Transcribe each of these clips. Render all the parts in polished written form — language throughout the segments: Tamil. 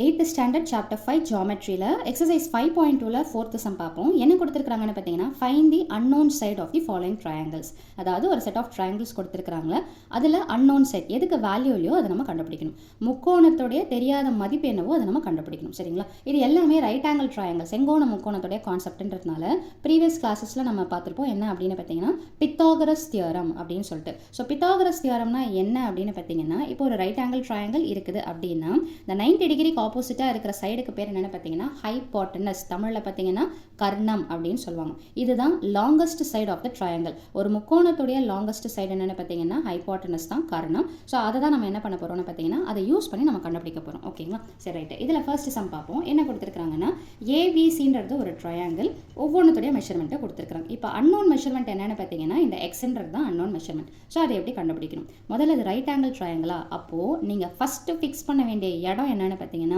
8th ஸ்டாண்டர்ட் சாப்டர் 5 ஜியோமெட்ரியில் எக்ஸசைஸ் 5.2ல 4th சம் பார்ப்போம். என்ன கொடுத்துருக்காங்கன்னு பார்த்தீங்கன்னா find the unknown side of the following triangles. அதாவது ஒரு செட் ஆஃப் ட்ரையாங்கிள்ஸ் கொடுத்துருக்காங்க. அதில் அன்னோன் சைட் எதுக்கு வேல்யூ இல்லையோ அதை நம்ம கண்டுபிடிக்கணும். முக்கோணத்துடைய தெரியாத மதிப்பு என்னவோ அதை நம்ம கண்டுபிடிக்கணும். சரிங்களா? இது எல்லாமே ரைட் ஆங்கிள் ட்ரையாங்கிள் செங்கோண முக்கோணத்துடைய கான்செப்ட்ன்றதுனால ப்ரீவியஸ் கிளாஸஸில் நம்ம பார்த்துருப்போம். என்ன அப்படின்னு பார்த்தீங்கன்னா பித்தாகரஸ் தியரம் அப்படின்னு சொல்லிட்டு. ஸோ பித்தாகரஸ் தியரம்னா என்ன அப்படின்னு பார்த்தீங்கன்னா, இப்போ ஒரு ரைட் ஆங்கிள் ட்ரையாங்கிள் இருக்குது அப்படின்னா இந்த 90 டிகிரி ஆப்போசிட்டாக இருக்கிற சைடுக்கு பேர் என்னென்னு பார்த்தீங்கன்னா ஹைபாட்டனஸ். தமிழில் பார்த்தீங்கன்னா கர்ணம் அப்படின்னு சொல்லுவாங்க. இதுதான் longest side of the triangle. ஒரு முக்கோணத்துடைய லாங்கஸ்ட் சைடு என்னென்னு பார்த்தீங்கன்னா ஹைபாட்டனஸ் தான் கர்ணம். ஸோ அதை தான் நம்ம என்ன பண்ண போகிறோம்னு பார்த்தீங்கன்னா அதை யூஸ் பண்ணி நம்ம கண்டுபிடிக்க போகிறோம். ஓகேங்களா? சரி, ரைட்டு. இதில் ஃபர்ஸ்ட் சம் பார்ப்போம். என்ன கொடுத்துருக்காங்கன்னா ஏபிசின்றது ஒரு ட்ரையாங்கிள். ஒவ்வொன்றுத்துடைய மெஷர்மெண்ட்டை கொடுத்துருக்காங்க. இப்போ அன்னோன் மெஷர்மெண்ட் என்னென்னு பார்த்தீங்கன்னா இந்த எக்ஸ்ன்றது தான் அன்னோன் மெஷர்மெண்ட். ஸோ அதை எப்படி கண்டுபிடிக்கணும்? முதல்ல இது ரைட் ஆங்கிள் ட்ரையாங்கிளா, அப்போது நீங்கள் ஃபஸ்ட்டு ஃபிக்ஸ் பண்ண வேண்டிய இடம் என்னென்னு பார்த்தீங்கன்னா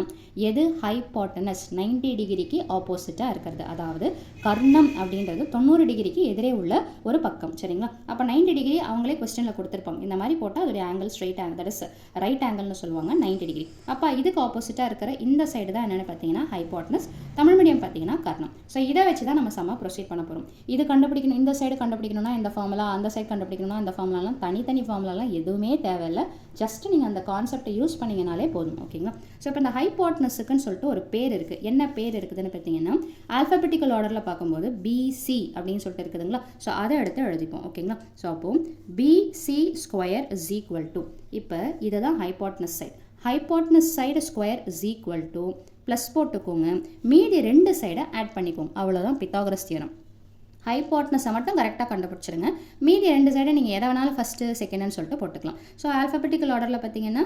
எது ஹைபாட்டனஸ் 90 டிகிரிக்கு ஆப்போசிட்டாக இருக்கிறது. அதாவது கர்ணம் அப்படின்றது 90 டிகிரிக்கு எதிரே உள்ள ஒரு பக்கம். சரிங்களா? அப்போ 90 டிகிரி அவங்களே கொஸ்டினில் கொடுத்துருப்பாங்க. இந்த மாதிரி போட்டால் அதோடைய angle straight angle, that is right ஆங்கிள்னு சொல்லுவாங்க 90 டிகிரி. அப்போ இதுக்கு ஆப்போசிட்டாக இருக்கிற இந்த சைடு தான் என்னென்னு பார்த்தீங்கன்னா ஹைபாட்டனஸ். தமிழ் மீடியம் பார்த்தீங்கன்னா கர்ணம். ஸோ இதை வச்சு தான் நம்ம சம்மா ப்ரொசீட் பண்ண போகிறோம். இது கண்டுபிடிக்கணும், இந்த சைடு கண்டுபிடிக்கணும்னா இந்த ஃபார்முலா, அந்த சைடு கண்டுபிடிக்கணும்னா இந்த ஃபார்முலாலாம் தனித்தனி ஃபார்முலாலாம் எதுவுமே தேவையில்லை. ஜஸ்ட் நீங்கள் அந்த கான்செப்டை யூஸ் பண்ணிங்கனாலே போதும். ஓகேங்களா? ஸோ இப்போ இந்த ஹைபாட்னஸுக்குன்னு சொல்லிட்டு ஒரு பேர் இருக்குது. என்ன பேர் இருக்குதுன்னு பார்த்தீங்கன்னா ஆல்ஃபபெட்டிக்கல் ஆர்டரில் பார்க்கும்போது பிசி அப்படின்னு சொல்லிட்டு இருக்குதுங்களா? ஸோ அதை எடுத்து எழுதிப்போம். ஓகேங்களா? ஸோ அப்போது PC square is equal to, இப்போ இதை தான் hypotenuse side. Hypotenuse side square is equal to plus போட்டுக்கோங்க, மீதி ரெண்டு சைடை ஆட் பண்ணிக்கோங்க. அவ்வளோதான் பித்தாகரஸ் தியரம். ஹைபாட்னஸை மட்டும் கரெக்டாக கண்டுபிடிச்சிருங்க. மீதி ரெண்டு சைடை நீங்கள் எதை வேணாலும் ஃபஸ்ட்டு செகண்டுன்னு சொல்லிட்டு போட்டுக்கலாம். ஸோ ஆல்ஃபபெட்டிக்கல் ஆர்டரில் பார்த்தீங்கன்னா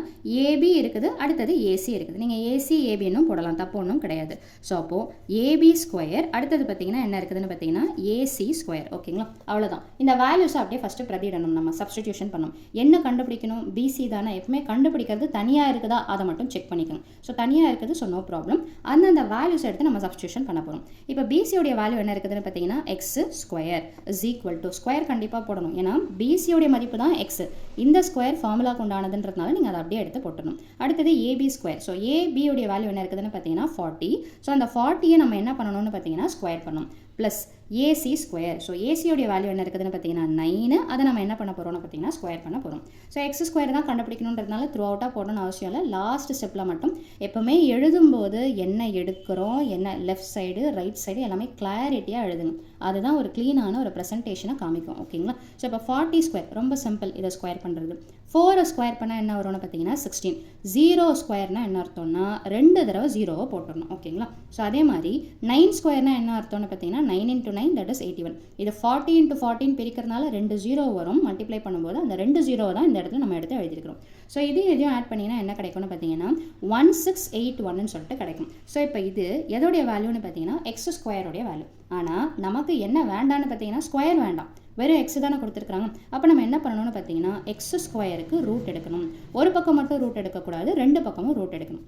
ஏபி இருக்குது, அடுத்தது ஏசி இருக்குது. நீங்கள் ஏசி ஏபின்னும் போடலாம், தப்பு ஒன்றும் கிடையாது. ஸோ அப்போது ஏபி ஸ்கொயர், அடுத்தது பார்த்தீங்கன்னா என்ன இருக்குதுன்னு பார்த்தீங்கன்னா ஏசி ஸ்கொயர். ஓகேங்களா? அவ்வளோதான். இந்த வேல்யூஸை அப்படியே ஃபஸ்ட்டு பிரதிடணும், நம்ம சப்ஸ்டிடியூஷன் பண்ணணும். என்ன கண்டுபிடிக்கணும்? பிசி தானே. எப்பவுமே கண்டுபிடிக்கிறது தனியாக இருக்குதா அதை மட்டும் செக் பண்ணிக்கணும். ஸோ தனியாக இருக்குது, ஸோ நோ ப்ராப்ளம். அந்த வேல்யூஸ் எடுத்து நம்ம சப்ஸ்டிடியூஷன் பண்ண போகிறோம். இப்போ பிசியோடைய வேல்யூ என்ன இருக்குதுன்னு பார்த்தீங்கன்னா X square is equal to, square கண்டிப்பாக போடணும், ஏன்னா பிசியோடைய மதிப்பு தான் எக்ஸ். இந்த ஸ்கொயர் ஃபார்முலாக்கு உண்டானதுன்றதுனால நீங்கள் அதை அப்படியே எடுத்து போட்டணும். அடுத்தது ஏபி ஸ்கொயர். ஸோ ஏபியோடைய வேல்யூ என்ன இருக்குதுன்னு பார்த்தீங்கன்னா 40. ஸோ அந்த 40யை நம்ம என்ன பண்ணணும்னு பார்த்தீங்கன்னா ஸ்கொயர் பண்ணணும். Plus AC square. ஸோ ஏசியோடைய வேல்யூ என்ன இருக்குதுன்னு பார்த்தீங்கன்னா 9. அதை நம்ம என்ன பண்ண போகிறோம்னு பார்த்தீங்கன்னா ஸ்கொயர் பண்ண போகிறோம். ஸோ எக்ஸ் ஸ்கொயர் தான் கண்டுபிடிக்கணுன்றதுனால த்ரூ அவுட்டாக போடணும்னு அவசியம் இல்லை. லாஸ்ட் ஸ்டெப்பில் மட்டும் எப்போவுமே எழுதும்போது என்ன எடுக்கிறோம், என்ன லெஃப்ட் சைடு ரைட் சைடு எல்லாமே கிளாரிட்டியாக எழுதுங்க. அதுதான் ஒரு க்ளீனான ஒரு ப்ரெசன்டேஷனை காமிக்கும். ஓகேங்களா? ஸோ இப்போ 40 ஸ்கொயர் ரொம்ப சிம்பிள். இதை ஸ்கொயர் பண்ணுறது 4 ஸ்கொயர் பண்ணால் என்ன வரும்னு பார்த்தீங்கன்னா 16. 0 ஸ்கொயர்னால் என்ன அர்த்தம்னா 2 தடவை 0வை போட்டுடணும். ஓகேங்களா? ஸோ அதே மாதிரி 9 ஸ்கொயர்னால் என்ன அர்த்தம்னு பார்த்தீங்கன்னா 9 × 9 தட் இஸ் 81. இது 40 × 14 பிரிக்கிறதுனால 2 0 வரும். மல்டிப்ளை பண்ணும்போது அந்த 2 0 தான் இந்த இடத்துல நம்ம எடுத்து எழுதிருக்கிறோம். ஸோ இதையும் ஆட் பண்ணிங்கன்னா என்ன கிடைக்கும்னு பார்த்தீங்கன்னா 1681 சொல்லிட்டு கிடைக்கும். ஸோ இப்போ இது எதோடைய வேல்யூன்னு பார்த்தீங்கன்னா எக்ஸ் ஸ்கொயருடைய வேல்யூ. ஆனால் நமக்கு என்ன வேண்டான்னு பார்த்தீங்கன்னா ஸ்கொயர் வேண்டாம், வெறும் எக்ஸ் தானே கொடுத்துருக்காங்க. அப்போ நம்ம என்ன பண்ணணும்னு பார்த்தீங்கன்னா எக்ஸ் ஸ்கொயருக்கு ரூட் எடுக்கணும். ஒரு பக்கம் மட்டும் ரூட் எடுக்கக்கூடாது, ரெண்டு பக்கமும் ரூட் எடுக்கணும்.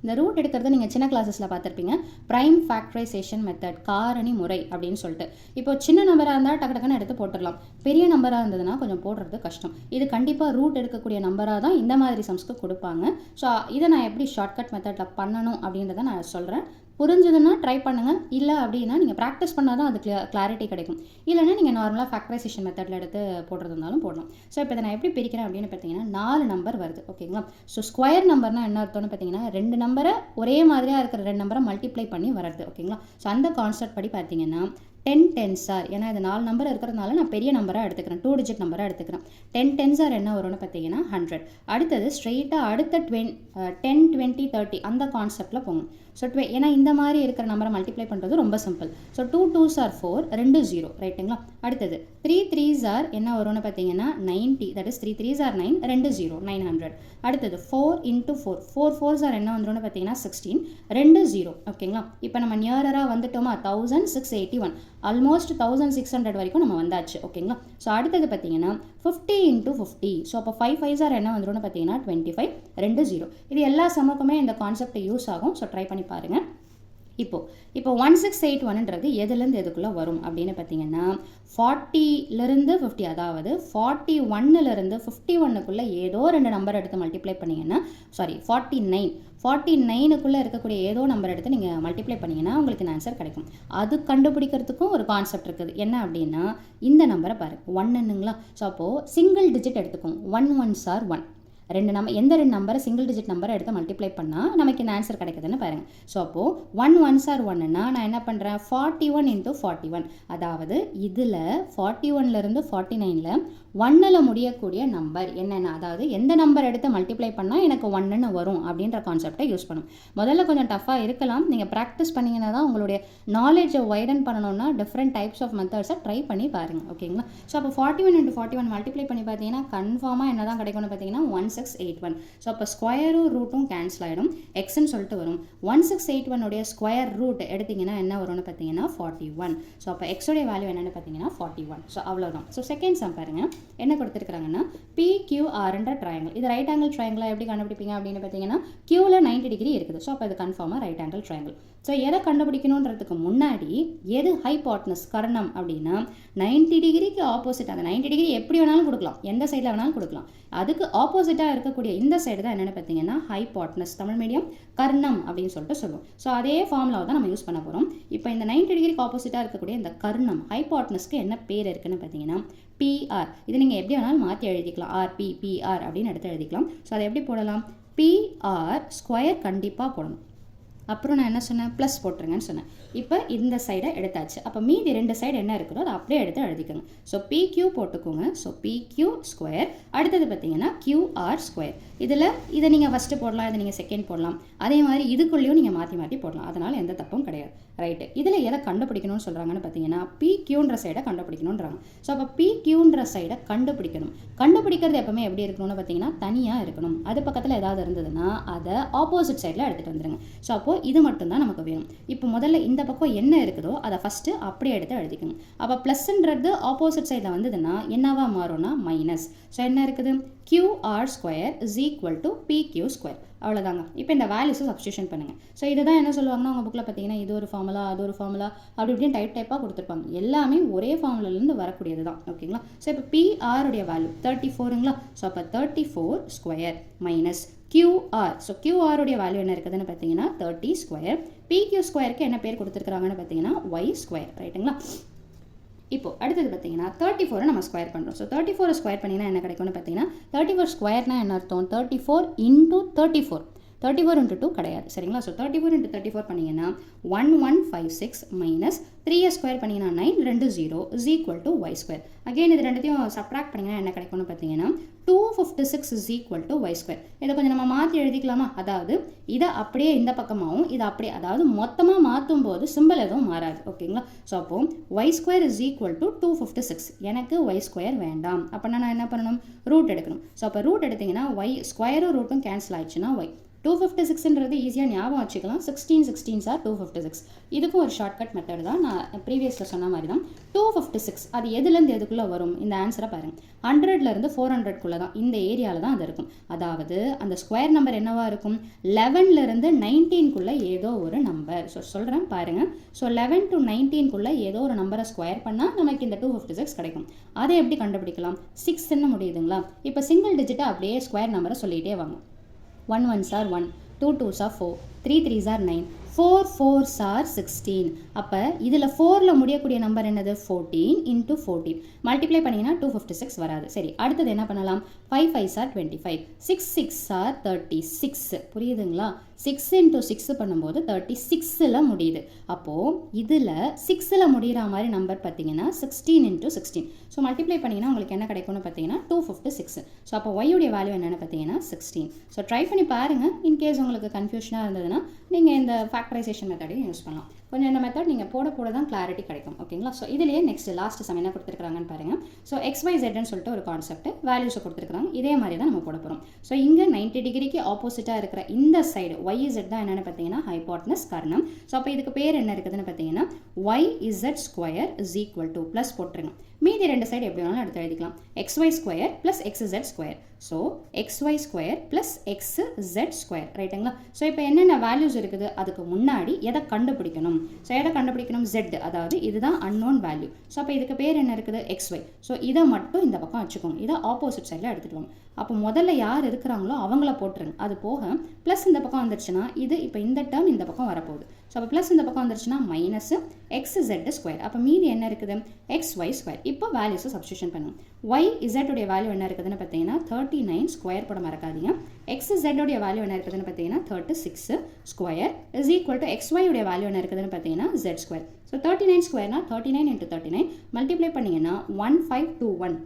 இந்த ரூட் எடுக்கிறது நீங்கள் சின்ன கிளாஸஸில் பார்த்துருப்பீங்க. ப்ரைம் ஃபேக்டரைசேஷன் மெத்தட், காரணி முறை அப்படின்னு சொல்லிட்டு. இப்போ சின்ன நம்பராக இருந்தால் டக்கு டக்குன்னு எடுத்து போட்டுடலாம். பெரிய நம்பராக இருந்ததுன்னா கொஞ்சம் போடுறது கஷ்டம். இது கண்டிப்பாக ரூட் எடுக்கக்கூடிய நம்பராக தான் இந்த மாதிரி சம்ஸ்க்கு கொடுப்பாங்க. ஸோ இதை நான் எப்படி ஷார்ட்கட் மெத்தடில் பண்ணணும் அப்படின்றத நான் சொல்கிறேன். புரிஞ்சதுன்னா ட்ரை பண்ணுங்கள். இல்லை அப்படின்னா நீங்கள் ப்ராக்டிஸ் பண்ணால் தான் அது கிளாரிட்டி கிடைக்கும். இல்லைன்னா நீங்கள் நார்மலாக ஃபேக்டரைசேஷன் மெத்தடில் எடுத்து போடுறது இருந்தாலும் போடலாம். ஸோ இப்போ இதை நான் எப்படி பிரிக்கிறேன் அப்படின்னு பார்த்தீங்கன்னா 4 நம்பர் வருது. ஓகேங்களா? ஸோ ஸ்கொயர் நம்பர்னால் என்ன அர்த்தம்னு பார்த்தீங்கன்னா 2 நம்பரை ஒரே மாதிரியாக இருக்கிற 2 நம்பரை மல்டிப்ளை பண்ணி வரது. ஓகேங்களா? ஸோ அந்த கான்செப்ட் படி பார்த்தீங்கன்னா 10 10s are, ஏன்னா இது 4 நம்பர் இருக்கிறதுனால நான் பெரிய நம்பராக எடுத்துக்கிறேன், 2 டிஜிட் நம்பராக எடுத்துக்கிறேன். 10 10s are என்ன வரும்னு பார்த்தீங்கன்னா 100. அடுத்தது ஸ்ட்ரெயிட்டாக அடுத்த 10 20 30 அந்த கான்செப்டில் போகும். ஸோ ஏன்னா இந்த மாதிரி இருக்கிற நம்பரை மல்டிப்ளை பண்ணுறது ரொம்ப சிம்பிள். ஸோ 2 2s are 4, 2 0, ரைட்டுங்களா? அடுத்தது 3 3s are என்ன வரும்னு பார்த்தீங்கன்னா 90, தட் இஸ் 3 3s are 9, 2 0, 900. அடுத்தது 4 × 4, 4 4s are என்ன வந்துடும் பார்த்தீங்கன்னா 16, 2 0. ஓகேங்களா? இப்போ நம்ம நியராக வந்துட்டோமா 1681, ஆல்மோஸ்ட் 1600 வரைக்கும் நம்ம வந்தாச்சு. ஓகேங்களா? ஸோ அடுத்தது பார்த்தீங்கன்னா 50 × 50. ஸோ அப்போ 5 5s are என்ன வந்துடும் பார்த்தீங்கன்னா 25, 2 0. இது எல்லா சமக்குமே இந்த கான்செப்ட் யூஸ் ஆகும். ஸோ ட்ரை பண்ணி பாருங்கள். இப்போ 1681ன்றது எதுலேருந்து எதுக்குள்ளே வரும் அப்படின்னு பார்த்தீங்கன்னா 40லேருந்து 50, அதாவது 41லேருந்து 51க்குள்ளே ஏதோ 2 நம்பர் எடுத்து மல்டிப்ளை பண்ணிங்கன்னா 49க்குள்ளே இருக்கக்கூடிய ஏதோ நம்பர் எடுத்து நீங்கள் மல்டிப்ளை பண்ணிங்கன்னா உங்களுக்கு இந்த ஆன்சர் கிடைக்கும். அது கண்டுபிடிக்கிறதுக்கும் ஒரு கான்செப்ட் இருக்குது. என்ன அப்படின்னா இந்த நம்பரை பாருங்கள் 1ன்னுங்களா. ஸோ அப்போது சிங்கிள் டிஜிட் எடுத்துக்கோங்க. 1 1s are 1. எந்த 2 நம்பரை சிங்கிள் டிஜிட் நம்பரை எடுத்து மல்டிப்ளை பண்ணால் நமக்கு இந்த ஆன்சர் கிடைக்குதுன்னு பாருங்கள். ஸோ அப்போது 1 1s are 1ன்னா நான் என்ன பண்ணுறேன் 41 × 41, அதாவது இதில் 41லேருந்து 49ல் 1ல் முடியக்கூடிய நம்பர் என்னென்ன, அதாவது எந்த நம்பர் எடுத்து மல்டிப்ளை பண்ணால் எனக்கு 1ன்னு வரும் அப்படின்ற கான்செப்டை யூஸ் பண்ணும். முதல்ல கொஞ்சம் டஃப்பாக இருக்கலாம், நீங்கள் ப்ராக்டிஸ் பண்ணிங்கன்னா தான் உங்களுடைய நாலேஜை வைடன் பண்ணணும்னா டிஃப்ரெண்ட் டைப்ஸ் ஆஃப் மெத்தட்ஸை ட்ரை பண்ணி பாருங்கள். ஓகேங்களா. ஸோ அப்போ 41 × 41 மல்டிப்ளை பண்ணி பார்த்தீங்கன்னா கன்ஃபார்மாக என்ன தான் கிடைக்கும்னு பார்த்தீங்கன்னா 1681. ஸோ அப்போ ஸ்கொயரும் ரூட்டும் கேன்சல் ஆகிடும், எக்ஸ்ன்னு சொல்லிட்டு வரும். 1681 ஸ்கொயர் ரூட் எடுத்திங்கன்னா என்ன வரும்னு பார்த்தீங்கன்னா 41. ஸோ அப்போ எக்ஸோடைய வேல்யூ என்னென்னு பார்த்தீங்கன்னா 41. ஸோ அவ்வளோதான். ஸோ செகண்ட் சம் பாருங்கள் என்ன கொடுத்துருக்காங்கன்னா PQRன்ற ட்ரையாங்கிள். இது ரைட் ஆங்கிள் ட்ரையாங்கிளாக எப்படி கண்டுபிடிப்பீங்க அப்படின்னு பார்த்தீங்கன்னா Qல 90 டிகிரி இருக்குது. ஸோ அப்போ இது கன்ஃபார்மாக ரைட் ஆங்கிள் ட்ரையாங்கிள். ஸோ எதை கண்டுபிடிக்கணுன்றதுக்கு முன்னாடி எது ஹைபாட்னஸ் கர்ணம் அப்படின்னா 90 டிகிரிக்கு ஆப்போசிட், அந்த 90 டிகிரி எப்படி வேணாலும் கொடுக்கலாம், எந்த சைடில் வேணாலும் கொடுக்கலாம். அதுக்கு ஆப்போசிட்டாக இருக்கக்கூடிய இந்த சைடு தான் என்னென்னு பார்த்தீங்கன்னா ஹைபாட்னஸ், தமிழ் மீடியம் கர்ணம் அப்படின்னு சொல்லிட்டு சொல்லுவோம். ஸோ அதே ஃபார்முலாவை தான் நம்ம யூஸ் பண்ண போகிறோம். இப்போ இந்த 90 டிகிரிக்கு ஆப்போசிட்டாக இருக்கக்கூடிய இந்த கர்ணம் ஹைபாட்னஸ்க்கு என்ன பேர் இருக்குன்னு பார்த்தீங்கன்னா PR. இது நீங்கள் எப்படி வேணாலும் மாற்றி எழுதிக்கலாம், PR அப்படின்னு எடுத்து எழுதிக்கலாம். ஸோ அதை எப்படி போடலாம், PR ஸ்கொயர் கண்டிப்பாக போடணும். அப்புறம் நான் என்ன சொன்னேன், ப்ளஸ் போட்டுருங்கன்னு சொன்னேன். இப்போ இந்த சைடை எடுத்தாச்சு. அப்போ மீதி 2 சைடு என்ன இருக்குதோ அதை அப்படியே எடுத்து எழுதிக்கோங்க. ஸோ PQ போட்டுக்கோங்க. So PQ square. அடுத்தது பார்த்தீங்கன்னா QR ஸ்கொயர். இதை நீங்கள் ஃபஸ்ட்டு போடலாம், இதை நீங்கள் செகண்ட் போடலாம். அதே மாதிரி இதுக்குள்ளேயும் நீங்கள் மாற்றி போடலாம், அதனால் எந்த தப்பும் கிடையாது. ரைட்டு. இதில் எதை கண்டுபிடிக்கணும்னு சொல்கிறாங்கன்னு பார்த்தீங்கன்னா PQன்ற சைடை கண்டுபிடிக்கணுன்றாங்க. ஸோ அப்போ PQன்ற சைடை கண்டுபிடிக்கிறது எப்பவுமே எப்படி இருக்கணும்னு பார்த்தீங்கன்னா தனியாக இருக்கணும். அது பக்கத்தில் ஏதாவது இருந்ததுன்னா அதை ஆப்போசிட் சைடில் எடுத்துகிட்டு வந்துடுங்க. ஸோ அப்போது இது மட்டும்தான் நமக்கு வேணும். இப்போ முதல்ல இந்த பக்கம் என்ன இருக்குதோ அதை ஃபஸ்ட்டு அப்படியே எடுத்து எழுதிக்கணும். அப்போ ப்ளஸ்ன்றது ஆப்போசிட் சைடில் வந்ததுன்னா என்னவா மாறும்னா மைனஸ். ஸோ என்ன இருக்குது, QR square is equal to PQ square. அவ்வளோதாங்க. இப்போ இந்த வேல்யூஸை சப்ஸ்டியூஷன் பண்ணுங்கள். ஸோ இதுதான் என்ன சொல்லுவாங்கன்னா உங்கள் புக்கில் பார்த்தீங்கன்னா இது ஒரு ஃபார்முலா, அது ஒரு ஃபார்முலா, அப்படி இப்படின்னு டைப்பாக கொடுத்துருப்பாங்க. எல்லாமே ஒரே ஃபார்முலாலேருந்து வரக்கூடியது தான். ஓகேங்களா. ஸோ இப்போ PR உடைய வேல்யூ 34ங்களா. ஸோ அப்போ 34 square minus QR. So QR உடைய வேல்யூ என்ன இருக்குதுன்னு பார்த்தீங்கன்னா 30 ஸ்கொயர். PQ ஸ்கொயருக்கு என்ன பேர் கொடுத்துருக்காங்கன்னு பார்த்தீங்கன்னா Y ஸ்கொயர். ரைட்டுங்களா. இப்போ அடுத்தது பார்த்தீங்கன்னா 34 நம்ம ஸ்கொயர் பண்ணுறோம். ஸோ 34 ஸ்கொயர் பண்ணிங்கன்னா என்ன கிடைக்கும்னு பார்த்தீங்கன்னா 34 ஸ்கொயர்னா என்ன அர்த்தம், 34 × 34. 34 × 2 கிடையாது, சரிங்களா. ஸோ 34 × 34 பண்ணிங்கன்னா 1156 மைனஸ் 3 ஸ்கொயர் பண்ணிங்கன்னா 9, 2 0 is equal to Y square. Again இது ரெண்டுத்தையும் சப்ராக்ட் பண்ணிங்கன்னா என்ன கிடைக்கும்னு பார்த்தீங்கன்னா 256 is equal to Y square. இதை கொஞ்சம் நம்ம மாற்றி எழுதிக்கலாமா, அதாவது இதை அப்படியே இந்த பக்கமாகவும் இதை அப்படியே, அதாவது மொத்தமாக மாற்றும் போது சிம்பிள் எதுவும் மாறாது. ஓகேங்களா. ஸோ அப்போது Y square is equal to 256. எனக்கு Y ஸ்கொயர் வேண்டாம், அப்படின்னா நான் என்ன பண்ணணும், ரூட் எடுக்கணும். ஸோ அப்போ ரூட் எடுத்திங்கன்னா Y ஸ்கொயரும் ரூட்டும் கேன்சல் ஆயிடுச்சுன்னா Y. 256ன்றது ஈஸியாக ஞாபகம் வச்சுக்கலாம். 16 16s are 256. இதுக்கும் ஒரு ஷார்ட்கட் மெத்தட் தான், நான் ப்ரீவியஸில் சொன்ன மாதிரி தான். 256 அது எதுலேருந்து எதுக்குள்ளே வரும், இந்த ஆன்சரை பாருங்கள். 100லேருந்து 400க்குள்ளே தான், இந்த ஏரியாவில் தான் அது இருக்கும். அதாவது அந்த ஸ்கொயர் நம்பர் என்னவா இருக்கும், 11லேருந்து 19க்குள்ளே ஏதோ ஒரு நம்பர். ஸோ சொல்கிறேன் பாருங்கள். ஸோ 11 to 19க்குள்ளே ஏதோ ஒரு நம்பரை ஸ்கொயர் பண்ணால் நமக்கு இந்த 256 கிடைக்கும். அதை எப்படி கண்டுபிடிக்கலாம், 6ன்னு முடியுதுங்களா. இப்போ சிங்கிள் டிஜிட்டை அப்படியே ஸ்கொயர் நம்பரை சொல்லிகிட்டே வாங்க. 1 1s are 1, 2 2s are 4, 3 3s are 9, 4 4s are 16. அப்போ இதில் 4ல் முடியக்கூடிய நம்பர் என்னது, 14 × 14. மல்டிப்ளை பண்ணிங்கன்னா 256 வராது. சரி, அடுத்தது என்ன பண்ணலாம், 5 5s are 25, 6 6s are 36. புரியுதுங்களா. 6 × 6 பண்ணும்போது 36ல் முடியுது. அப்போது இதில் 6ல் முடிகிற மாதிரி நம்பர் பார்த்தீங்கன்னா 16 × 16. ஸோ மல்டிப்ளை பண்ணிங்கன்னா உங்களுக்கு என்ன கிடைக்கும்னு பார்த்தீங்கன்னா 256. ஸோ அப்போ ஒய்யுடைய வேல்யூ என்னென்னு பார்த்தீங்கன்னா 16. ஸோ ட்ரை பண்ணி பாருங்கள். இன்கேஸ் உங்களுக்கு கன்ஃபியூஷனாக இருந்ததுன்னா நீங்கள் இந்த ஃபேக்டரைசேஷன் மெத்தடையும் யூஸ் பண்ணலாம். கொஞ்சம் இந்த மெத்தட் நீங்கள் போட தான் கிளாரிட்டி கிடைக்கும். ஓகேங்களா? ஸோ இதுலேயே நெக்ஸ்ட் லாஸ்ட் சம் என்ன கொடுத்துருக்காங்கன்னு பாருங்கள். ஸோ XYZன்னு சொல்லிட்டு ஒரு கான்செப்ட் வேல்யூஸை கொடுத்துருக்காங்க. இதே மாதிரி தான் நம்ம போட போகிறோம். ஸோ இங்கே 90 டிகிரிக்கு ஆப்போசிட்டாக இருக்கிற இந்த சைடு YZ தான் என்னென்னு பார்த்தீங்கன்னா ஹைபாட்னஸ் கர்ணம். ஸோ அப்போ இதுக்கு பேர் என்ன இருக்குதுன்னு பார்த்தீங்கன்னா YZ² is equal to plus போட்டுருங்க. மீதி ரெண்டு சைடு எப்படி வேணாலும் எடுத்து எழுதிக்கலாம். XY² plus XZ². So XY² plus XZ². ரைட்டுங்களா? ஸோ இப்போ என்னென்ன வேல்யூஸ் இருக்குது அதுக்கு முன்னாடி எதை கண்டுபிடிக்கணும்? ஸோ எதை கண்டுபிடிக்கணும்? Z, அதாவது இதுதான் அன்னோன் வேல்யூ. ஸோ அப்போ இதுக்கு பேர் என்ன இருக்குது? XY. ஸோ இதை மட்டும் இந்த பக்கம் வச்சுக்கோங்க. இதை ஆப்போசிட் சைடில் எடுத்துகிட்டு வாங்க. அப்போ முதல்ல யார் இருக்கிறாங்களோ அவங்கள போட்டுருங்க. அது போக ப்ளஸ் இந்த பக்கம் வந்துருச்சுன்னா இது இப்போ இந்த டேர்ம் இந்த பக்கம் வரப்போகுது. ஸோ அப்போ ப்ளஸ் இந்த பக்கம் வந்துருச்சுன்னா மைனஸ் XZ². அப்போ மீதி என்ன இருக்குது? XY². இப்போ வேல்யூஸை சப்ஸ்டியூஷன் பண்ணுங்க. YZ உடைய வேல்யூ என்ன இருக்குதுன்னு பார்த்தீங்கன்னா 39 ஸ்கொயர் போட மறக்காதீங்க. XZ உடைய வேல்யூ என்ன இருக்குதுன்னு பார்த்தீங்கன்னா 36 square is equal to XY உடைய வேல்யூ என்ன இருக்குதுன்னு பார்த்தீங்கன்னா Z². ஸோ 39 ஸ்கொயர்னா 39 × 39 மல்டிப்ளை பண்ணிங்கன்னா 1521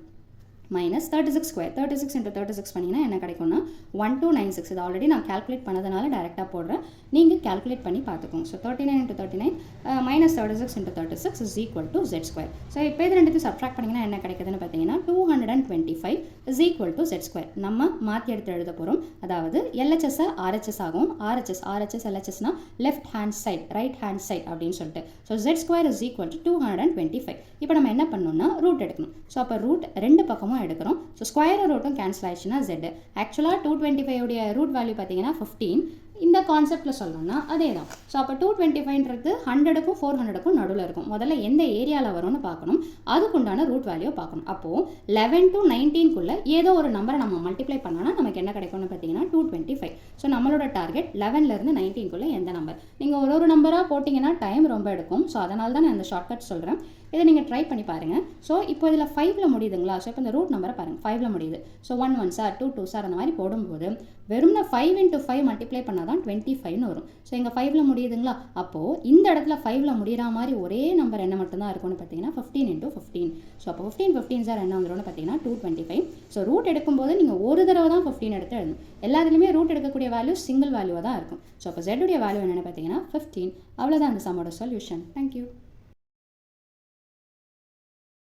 மைனஸ் 36 ஸ்கொயர். 36 × 36 பண்ணிங்கன்னா என்ன கிடைக்கும்னா 1296. இது ஆல்ரெடி நான் கால்குலேட் பண்ணதுனால டேரெக்டாக போடுறேன். நீங்கள் கால்குலேட் பண்ணி பார்த்துக்கோங்க. So 39 × 39 minus 36 × 36 is equal to Z². So இப்போ இது ரெண்டுத்தையும் சப்ட்ராக்ட் பண்ணிங்கன்னா என்ன கிடைக்குதுன்னு பார்த்தீங்கன்னா 225 இஸ் ஈக்குவல் டு Z². நம்ம மாற்றி எடுத்து எழுத போகிறோம். அதாவது LHS RHS ஆகும். RHS LHSனா left hand side, right hand side அப்படின்னு சொல்லிட்டு. So Z² is equal to 225. இப்போ நம்ம என்ன பண்ணணும்னா ரூட் எடுக்கணும். ஸோ அப்போ ரூட் ரெண்டு பக்கமும் எடுக்கிறோம். ஸோ ஸ்கொயர் ரூட்டும் கேன்சல் ஆயிடுச்சுன்னா Z. ஆக்சுவலாக 225 உடைய ரூட் வேல்யூ பார்த்தீங்கன்னா 15. இந்த கான்செப்டில் சொல்லணும்னா அதே தான். ஸோ அப்போ 225ன்றது 100க்கும் 400க்கும் நடுவில் இருக்கும். முதல்ல எந்த ஏரியாவில் வரும்னு பார்க்கணும். அதுக்குண்டான ரூட் வேல்யூ பார்க்கணும். அப்போது 11 to 19க்குள்ளே ஏதோ ஒரு நம்பரை நம்ம மல்டிப்ளை பண்ணோன்னா நமக்கு என்ன கிடைக்கும்னு பார்த்தீங்கன்னா 225. ஸோ நம்மளோட டார்கெட் 11லேருந்து 19க்குள்ளே எந்த நம்பர். நீங்கள் ஒரு நம்பராக போட்டிங்கன்னா டைம் ரொம்ப எடுக்கும். ஸோ அதனால தான் நான் இந்த ஷார்ட்கட் சொல்கிறேன். இதை நீங்கள் ட்ரை பண்ணி பாருங்கள். ஸோ இப்போ இதில் 5ல் முடியுதுங்களா? ஸோ இப்போ இந்த ரூட் நம்பரை பாருங்கள். 5ல் முடியுது. ஸோ 1 1s 2 2s அந்த மாதிரி போடும்போது வெறும்னா 5 × 5 மல்டிப்ளை பண்ணால் தான் 25ன்னு வரும். ஸோ இங்கே 5ல் முடியுதுங்களா? அப்போது இந்த இடத்துல 5ல் முடிகிற மாதிரி ஒரே நம்பர் என்ன மட்டும்தான் இருக்கும்னு பார்த்தீங்கன்னா 15 × 15. ஸோ அப்போ 15 15s என்ன வந்துடும்னு பார்த்தீங்கன்னா 225. ஸோ ரூட் எடுக்கும்போது நீங்கள் ஒரு தடவை தான் 15 எடுத்து எழுதணும். எல்லாத்துலேயுமே ரூட் எடுக்கக்கூடிய வேல்யூ சிங்கிள் வேல்யூவாக தான் இருக்கும். ஸோ அப்போ Z உடைய வேல்யூ என்னென்னு பார்த்தீங்கன்னா 15. அவ்வளோதான் அந்த சம்மோட சொல்யூஷன். தேங்க்யூ.